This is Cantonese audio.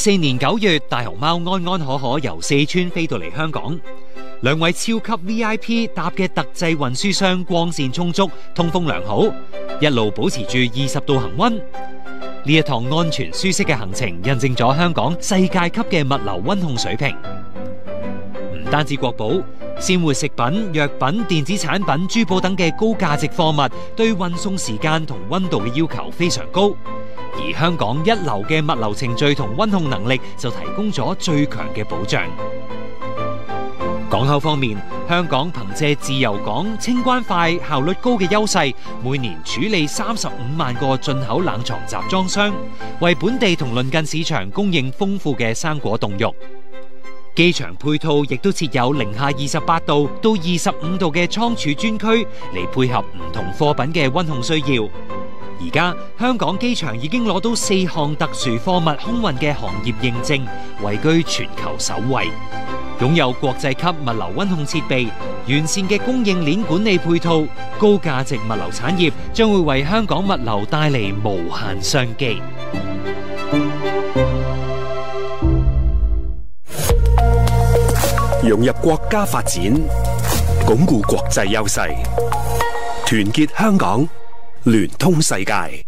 2024年9月，大熊貓安安可可由四川飛到嚟香港。兩位超級 VIP 搭嘅特製運輸箱光線充足，通風良好，一路保持住20度恒溫。呢一趟安全舒適嘅行程，印證咗香港世界級嘅物流溫控水平。唔單止國寶，鮮活食品、藥品、電子產品、珠寶等嘅高價值貨物，對運送時間同溫度嘅要求非常高。而香港一流嘅物流程序同溫控能力，就提供咗最強嘅保障。港口方面，香港憑借自由港、清關快、效率高嘅優勢，每年處理35萬個進口冷藏集裝箱，為本地同鄰近市場供應豐富嘅生果凍肉。機場配套亦都設有零下28度到25度嘅倉儲專區，嚟配合唔同貨品嘅溫控需要。而家香港機場已經攞到4項特殊貨物空運嘅行業認證，位居全球首位。擁有國際級物流溫控設備、完善嘅供應鏈管理配套，高價值物流產業將會為香港物流帶嚟無限商機。融入國家發展，鞏固國際優勢，團結香港，聯通世界。